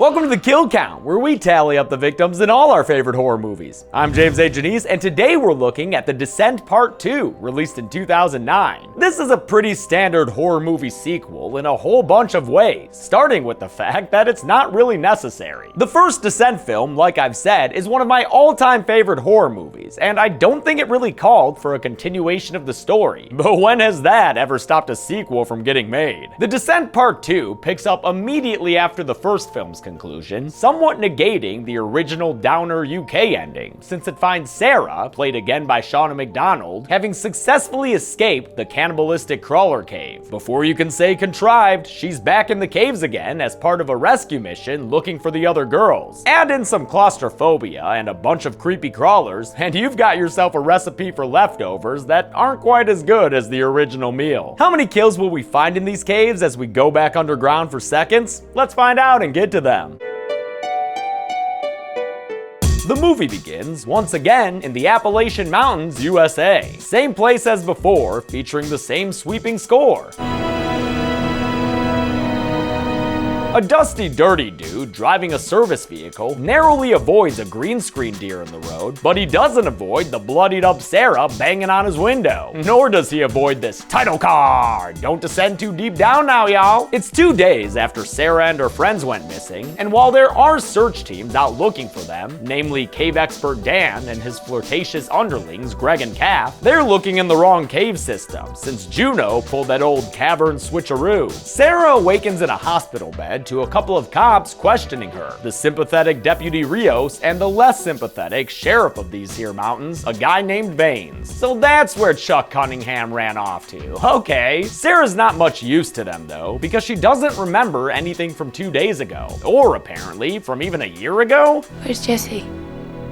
Welcome to the Kill Count, where we tally up the victims in all our favorite horror movies. I'm James A. Janice, and today we're looking at The Descent Part 2, released in 2009. This is a pretty standard horror movie sequel in a whole bunch of ways, starting with the fact that it's not really necessary. The first Descent film, like I've said, is one of my all-time favorite horror movies, and I don't think it really called for a continuation of the story. But when has that ever stopped a sequel from getting made? The Descent Part 2 picks up immediately after the first film's conclusion, somewhat negating the original downer UK ending, since it finds Sarah, played again by Shauna McDonald, having successfully escaped the cannibalistic crawler cave. Before you can say contrived, she's back in the caves again as part of a rescue mission looking for the other girls. Add in some claustrophobia and a bunch of creepy crawlers, and you've got yourself a recipe for leftovers that aren't quite as good as the original meal. How many kills will we find in these caves as we go back underground for seconds? Let's find out and get to them. The movie begins, once again, in the Appalachian Mountains, USA. Same place as before, featuring the same sweeping score. A dusty, dirty dude driving a service vehicle narrowly avoids a green screen deer in the road, but he doesn't avoid the bloodied up Sarah banging on his window. Nor does he avoid this title card. Don't descend too deep down now, y'all. It's 2 days after Sarah and her friends went missing, and while there are search teams out looking for them, namely cave expert Dan and his flirtatious underlings Greg and Kath, they're looking in the wrong cave system, since Juno pulled that old cavern switcheroo. Sarah awakens in a hospital bed to a couple of cops questioning her, the sympathetic Deputy Rios and the less sympathetic sheriff of these here mountains, a guy named Baines. So that's where Chuck Cunningham ran off to. Okay, Sarah's not much use to them though, because she doesn't remember anything from 2 days ago, or apparently from even a year ago. Where's Jessie?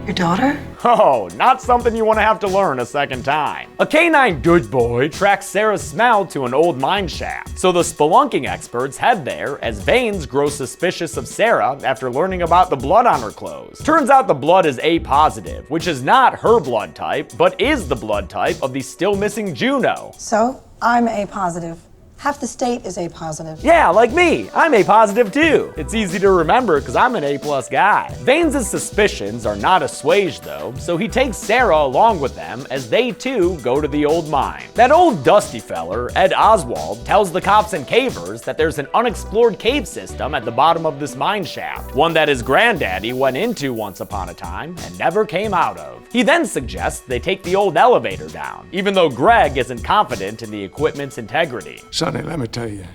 Your daughter? Oh, not something you want to have to learn a second time. A canine good boy tracks Sarah's smell to an old mine shaft, so the spelunking experts head there as Baines grows suspicious of Sarah after learning about the blood on her clothes. Turns out the blood is A positive, which is not her blood type, but is the blood type of the still missing Juno. So, I'm A positive. Half the state is A positive. Yeah, like me. I'm A positive too. It's easy to remember because I'm an A+ guy. Baines' suspicions are not assuaged though, so he takes Sarah along with them as they too go to the old mine. That old dusty feller, Ed Oswald, tells the cops and cavers that there's an unexplored cave system at the bottom of this mine shaft, one that his granddaddy went into once upon a time and never came out of. He then suggests they take the old elevator down, even though Greg isn't confident in the equipment's integrity. Sonny, let me tell you,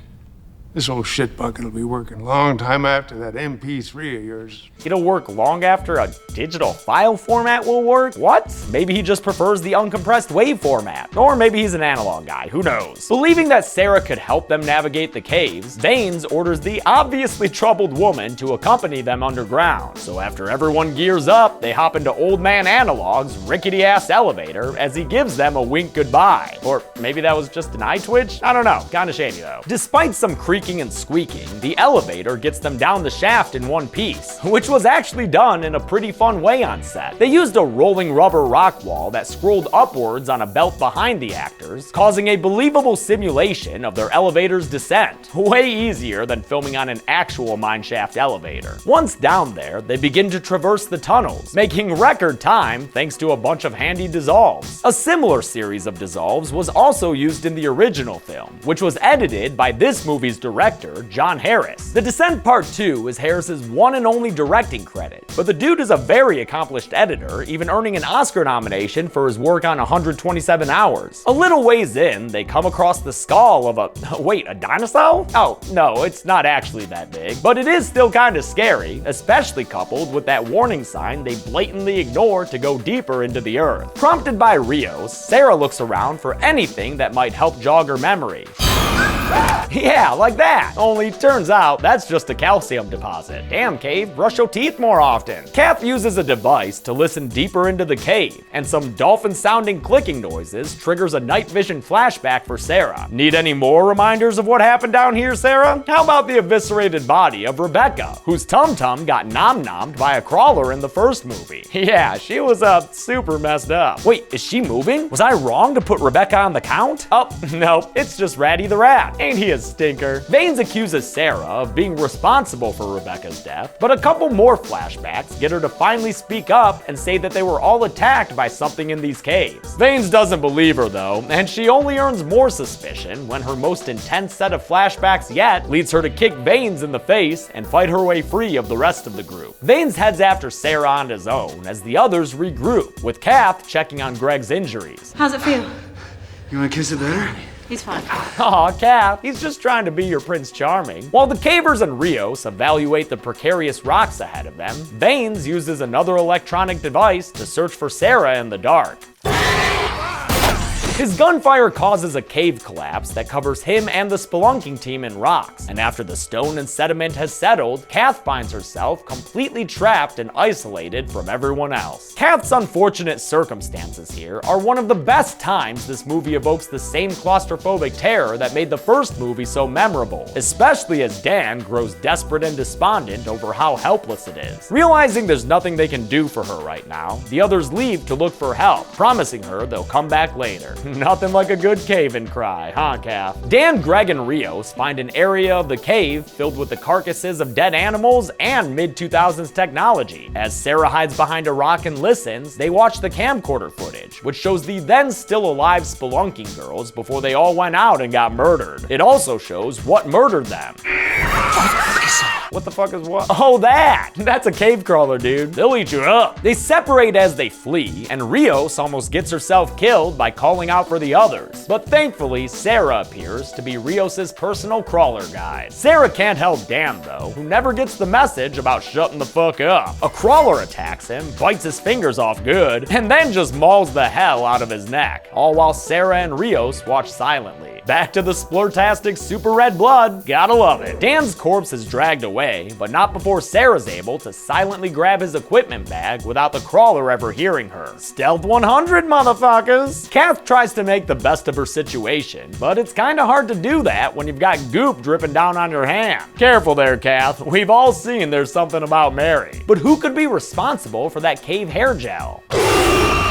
this old shitbucket will be working a long time after that MP3 of yours. It'll work long after a digital file format will work? What? Maybe he just prefers the uncompressed wave format. Or maybe he's an analog guy, who knows? Believing that Sarah could help them navigate the caves, Baines orders the obviously troubled woman to accompany them underground. So after everyone gears up, they hop into Old Man Analog's rickety-ass elevator as he gives them a wink goodbye. Or maybe that was just an eye twitch? I don't know, kinda shady though. Despite some creaking and squeaking, the elevator gets them down the shaft in one piece, which was actually done in a pretty fun way on set. They used a rolling rubber rock wall that scrolled upwards on a belt behind the actors, causing a believable simulation of their elevator's descent. Way easier than filming on an actual mineshaft elevator. Once down there, they begin to traverse the tunnels, making record time thanks to a bunch of handy dissolves. A similar series of dissolves was also used in the original film, which was edited by this movie's director, John Harris. The Descent Part 2 is Harris's one and only directing credit, but the dude is a very accomplished editor, even earning an Oscar nomination for his work on 127 Hours. A little ways in, they come across the skull of a dinosaur? Oh, no, it's not actually that big, but it is still kinda scary, especially coupled with that warning sign they blatantly ignore to go deeper into the earth. Prompted by Rios, Sarah looks around for anything that might help jog her memory. Yeah, like that. Only turns out that's just a calcium deposit. Damn, cave, brush your teeth more often. Kath uses a device to listen deeper into the cave, and some dolphin-sounding clicking noises triggers a night vision flashback for Sarah. Need any more reminders of what happened down here, Sarah? How about the eviscerated body of Rebecca, whose tum-tum got nom-nommed by a crawler in the first movie? Yeah, she was super messed up. Wait, is she moving? Was I wrong to put Rebecca on the count? Oh, no, it's just Ratty the Rat. Ain't he a stinker? Vanes accuses Sarah of being responsible for Rebecca's death, but a couple more flashbacks get her to finally speak up and say that they were all attacked by something in these caves. Vanes doesn't believe her though, and she only earns more suspicion when her most intense set of flashbacks yet leads her to kick Vanes in the face and fight her way free of the rest of the group. Vanes heads after Sarah on his own as the others regroup, with Kath checking on Greg's injuries. How's it feel? You want to kiss it better? He's fine. Aw, Kath, he's just trying to be your Prince Charming. While the cavers and Rios evaluate the precarious rocks ahead of them, Vanes uses another electronic device to search for Sarah in the dark. His gunfire causes a cave collapse that covers him and the spelunking team in rocks, and after the stone and sediment has settled, Kath finds herself completely trapped and isolated from everyone else. Kath's unfortunate circumstances here are one of the best times this movie evokes the same claustrophobic terror that made the first movie so memorable, especially as Dan grows desperate and despondent over how helpless it is. Realizing there's nothing they can do for her right now, the others leave to look for help, promising her they'll come back later. Nothing like a good cave-in cry, huh, Kath? Dan, Greg, and Rios find an area of the cave filled with the carcasses of dead animals and mid-2000s technology. As Sarah hides behind a rock and listens, they watch the camcorder footage, which shows the then still alive spelunking girls before they all went out and got murdered. It also shows what murdered them. What the fuck is what? Oh, that's a cave crawler, dude. They'll eat you up. They separate as they flee, and Rios almost gets herself killed by calling out for the others. But thankfully, Sarah appears to be Rios's personal crawler guide. Sarah can't help Dan, though, who never gets the message about shutting the fuck up. A crawler attacks him, bites his fingers off good, and then just mauls the hell out of his neck, all while Sarah and Rios watch silently. Back to the splurtastic super red blood, gotta love it. Dan's corpse is dragged away, but not before Sarah's able to silently grab his equipment bag without the crawler ever hearing her. Stealth 100, motherfuckers! Kath tries to make the best of her situation, but it's kinda hard to do that when you've got goop dripping down on your hand. Careful there, Kath. We've all seen There's Something About Mary. But who could be responsible for that cave hair gel?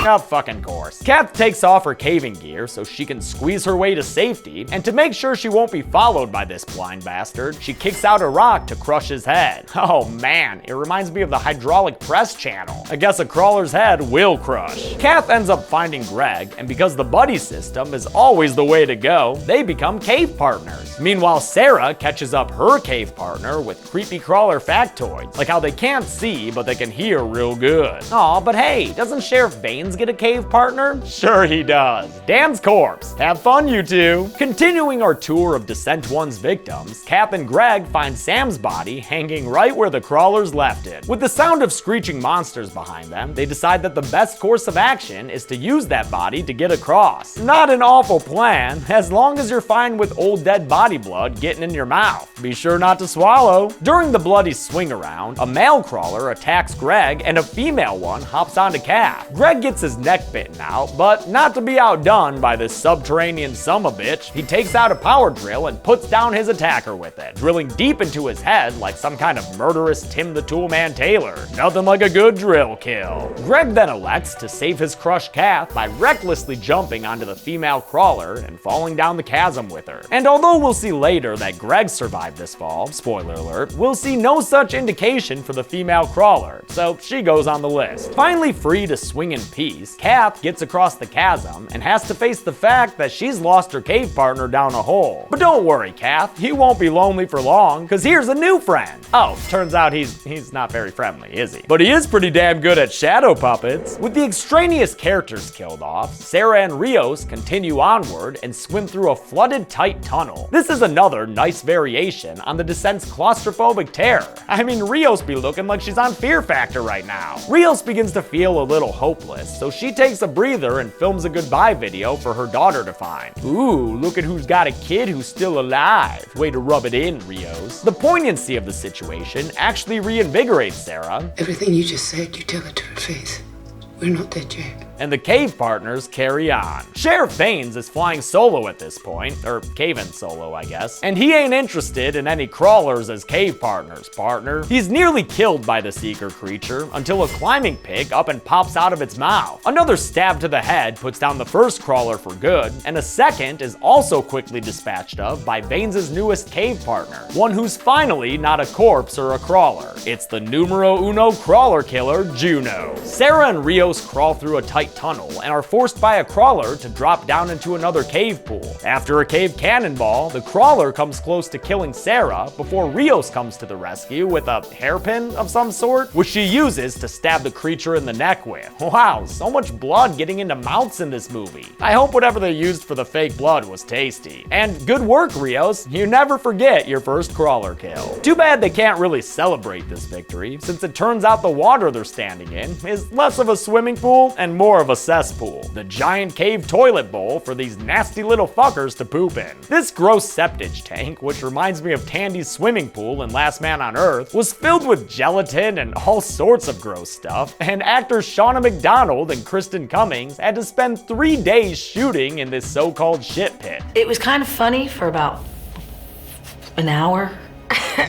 Of fucking course. Kath takes off her caving gear so she can squeeze her way to safety, and to make sure she won't be followed by this blind bastard, she kicks out a rock to crush his head. Oh man, it reminds me of the hydraulic press channel. I guess a crawler's head will crush. Kath ends up finding Greg, and because the buddy system is always the way to go, they become cave partners. Meanwhile, Sarah catches up her cave partner with creepy crawler factoids, like how they can't see, but they can hear real good. Aw, but hey, doesn't Sheriff Vanes get a cave partner? Sure he does. Dan's corpse. Have fun, you two. Continuing our tour of Descent 1's victims, Kath and Greg find Sam's body hanging right where the crawlers left it. With the sound of screeching monsters behind them, they decide that the best course of action is to use that body to get across. Not an awful plan, as long as you're fine with old dead body blood getting in your mouth. Be sure not to swallow. During the bloody swing around, a male crawler attacks Greg and a female one hops onto Kath. Greg gets his neck bitten out, but not to be outdone by this subterranean summabitch, he takes out a power drill and puts down his attacker with it, drilling deep into his head like some kind of murderous Tim the Toolman Taylor. Nothing like a good drill kill. Greg then elects to save his crushed Kath by recklessly jumping onto the female crawler and falling down the chasm with her. And although we'll see later that Greg survived this fall, spoiler alert, we'll see no such indication for the female crawler, so she goes on the list. Finally free to swing in peace, Kath gets across the chasm and has to face the fact that she's lost her cave partner down a hole. But don't worry, Kath, you won't be lonely for long, cause here's a new friend. Oh, turns out he's not very friendly, is he? But he is pretty damn good at shadow puppets. With the extraneous characters killed off, Sarah and Rios continue onward and swim through a flooded tight tunnel. This is another nice variation on the Descent's claustrophobic terror. I mean, Rios be looking like she's on Fear Factor right now. Rios begins to feel a little hopeless, so she takes a breather and films a goodbye video for her daughter to find. Ooh, look at who's got a kid who's still alive. Way to rub it in, Rios. The poignancy of the situation actually reinvigorates Sarah. Everything you just said, you tell it to her face. We're not dead yet. and the cave partners carry on. Sheriff Vanes is flying solo at this point, or cave-in solo, I guess, and he ain't interested in any crawlers as cave partners, partner. He's nearly killed by the seeker creature until a climbing pig up and pops out of its mouth. Another stab to the head puts down the first crawler for good, and a second is also quickly dispatched of by Vanes' newest cave partner, one who's finally not a corpse or a crawler. It's the numero uno crawler killer, Juno. Sarah and Rios crawl through a tight tunnel and are forced by a crawler to drop down into another cave pool. After a cave cannonball, the crawler comes close to killing Sarah before Rios comes to the rescue with a hairpin of some sort, which she uses to stab the creature in the neck with. Wow, so much blood getting into mouths in this movie. I hope whatever they used for the fake blood was tasty. And good work, Rios. You never forget your first crawler kill. Too bad they can't really celebrate this victory, since it turns out the water they're standing in is less of a swimming pool and more of a cesspool. The giant cave toilet bowl for these nasty little fuckers to poop in. This gross septage tank, which reminds me of Tandy's swimming pool in Last Man on Earth, was filled with gelatin and all sorts of gross stuff, and actors Shauna McDonald and Kristen Cummings had to spend 3 days shooting in this so-called shit pit. It was kind of funny for about an hour.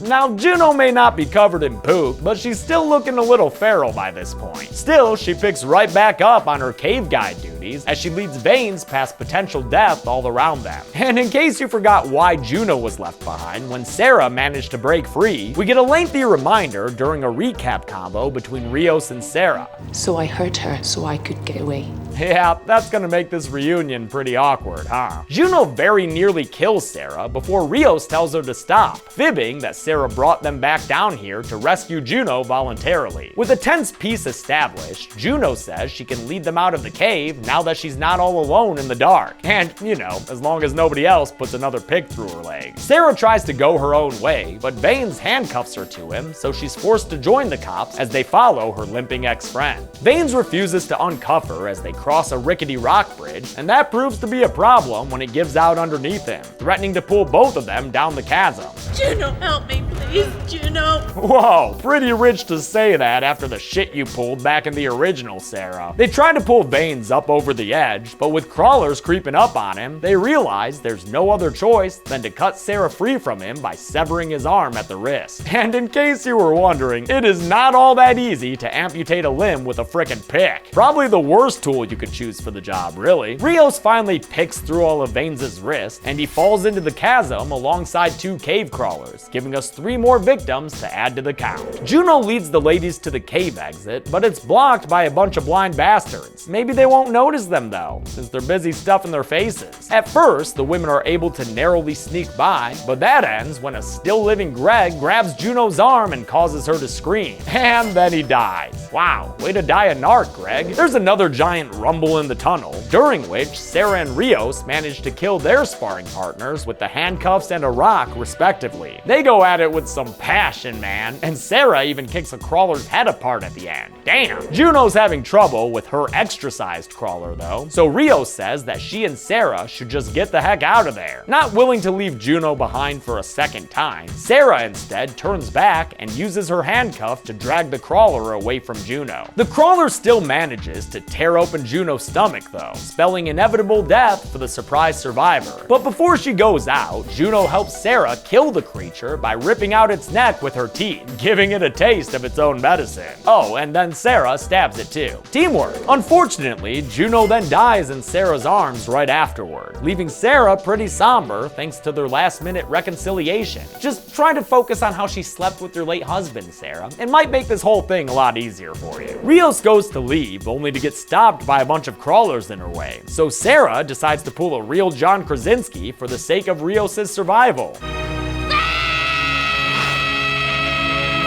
Now, Juno may not be covered in poop, but she's still looking a little feral by this point. Still, she picks right back up on her cave guide duties as she leads Vanes past potential death all around them. And in case you forgot why Juno was left behind when Sarah managed to break free, we get a lengthy reminder during a recap combo between Rios and Sarah. So I hurt her so I could get away. Yeah, that's gonna make this reunion pretty awkward, huh? Juno very nearly kills Sarah before Rios tells her to stop, fibbing that Sarah brought them back down here to rescue Juno voluntarily. With a tense peace established, Juno says she can lead them out of the cave now that she's not all alone in the dark. And, you know, as long as nobody else puts another pick through her leg. Sarah tries to go her own way, but Vanes handcuffs her to him, so she's forced to join the cops as they follow her limping ex-friend. Vanes refuses to uncuff her as they cross a rickety rock bridge, and that proves to be a problem when it gives out underneath him, threatening to pull both of them down the chasm. Juno, help me, please, Juno. Whoa, pretty rich to say that after the shit you pulled back in the original, Sarah. They try to pull Vanes up over the edge, but with crawlers creeping up on him, they realize there's no other choice than to cut Sarah free from him by severing his arm at the wrist. And in case you were wondering, it is not all that easy to amputate a limb with a frickin' pick. Probably the worst tool you could choose for the job, really. Rios finally picks through all of Vanes' wrist, and he falls into the chasm alongside 2 cave crawlers, giving us 3 more victims to add to the count. Juno leads the ladies to the cave exit, but it's blocked by a bunch of blind bastards. Maybe they won't notice them though, since they're busy stuffing their faces. At first, the women are able to narrowly sneak by, but that ends when a still living Greg grabs Juno's arm and causes her to scream. And then he dies. Wow, way to die a narc, Greg. There's another giant rumble in the tunnel, during which Sarah and Rios manage to kill their sparring partners with the handcuffs and a rock, respectively. They go at it with some passion, man, and Sarah even kicks a crawler's head apart at the end. Damn. Juno's having trouble with her extra-sized crawler, though, so Rios says that she and Sarah should just get the heck out of there. Not willing to leave Juno behind for a second time, Sarah instead turns back and uses her handcuff to drag the crawler away from Juno. The crawler still manages to tear open Juno's stomach, though, spelling inevitable death for the surprise survivor. But before she goes out, Juno helps Sarah kill the creature by ripping out its neck with her teeth, giving it a taste of its own medicine. Oh, and then Sarah stabs it too. Teamwork. Unfortunately, Juno then dies in Sarah's arms right afterward, leaving Sarah pretty somber thanks to their last-minute reconciliation. Just try to focus on how she slept with your late husband, Sarah. It might make this whole thing a lot easier for you. Rios goes to leave, only to get stopped by a bunch of crawlers in her way, so Sarah decides to pull a real John Krasinski for the sake of Rios' survival.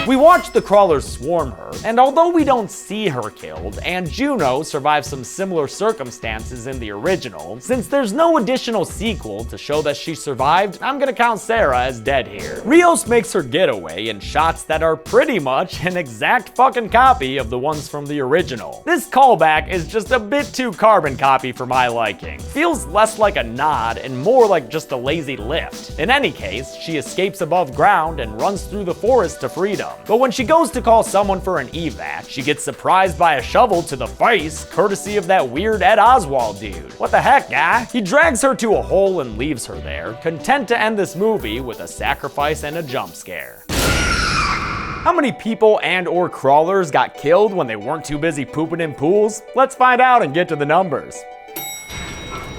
We watch the crawlers swarm her, and although we don't see her killed, and Juno survives some similar circumstances in the original, since there's no additional sequel to show that she survived, I'm gonna count Sarah as dead here. Rios makes her getaway in shots that are pretty much an exact fucking copy of the ones from the original. This callback is just a bit too carbon copy for my liking. Feels less like a nod and more like just a lazy lift. In any case, she escapes above ground and runs through the forest to freedom. But when she goes to call someone for an evac, she gets surprised by a shovel to the face, courtesy of that weird Ed Oswald dude. What the heck, guy? He drags her to a hole and leaves her there, content to end this movie with a sacrifice and a jump scare. How many people and or crawlers got killed when they weren't too busy pooping in pools? Let's find out and get to the numbers.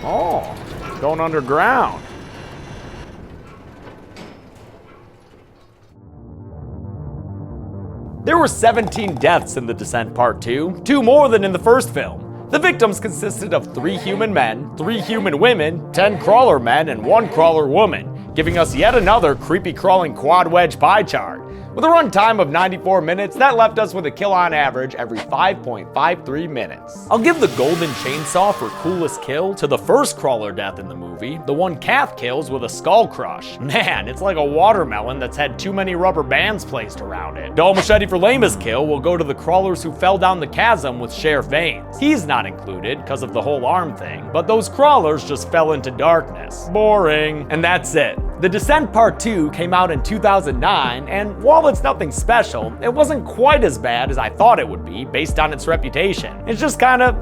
Oh, going underground. There were 17 deaths in The Descent Part 2, 2 more than in the first film. The victims consisted of 3 human men, 3 human women, 10 crawler men, and 1 crawler woman, giving us yet another creepy crawling quad wedge pie chart. With a runtime of 94 minutes, that left us with a kill on average every 5.53 minutes. I'll give the golden chainsaw for coolest kill to the first crawler death in the movie, the one Kath kills with a skull crush. Man, it's like a watermelon that's had too many rubber bands placed around it. Dull machete for lamest kill will go to the crawlers who fell down the chasm with Sheriff Vanes. He's not included because of the whole arm thing, but those crawlers just fell into darkness. Boring. And that's it. The Descent Part 2 came out in 2009, and while it's nothing special, it wasn't quite as bad as I thought it would be based on its reputation. It's just kinda,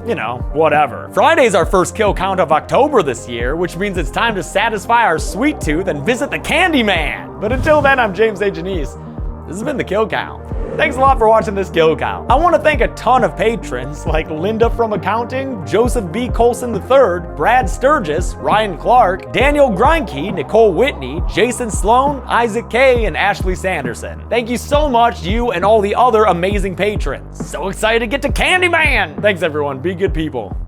whatever. Friday's our first kill count of October this year, which means it's time to satisfy our sweet tooth and visit the Candyman. But until then, I'm James A. Janice. This has been the Kill Count. Thanks a lot for watching this Kill Count. I want to thank a ton of patrons like Linda from Accounting, Joseph B. Colson III, Brad Sturgis, Ryan Clark, Daniel Greinke, Nicole Whitney, Jason Sloan, Isaac K., and Ashley Sanderson. Thank you so much, you and all the other amazing patrons. So excited to get to Candyman! Thanks everyone, be good people.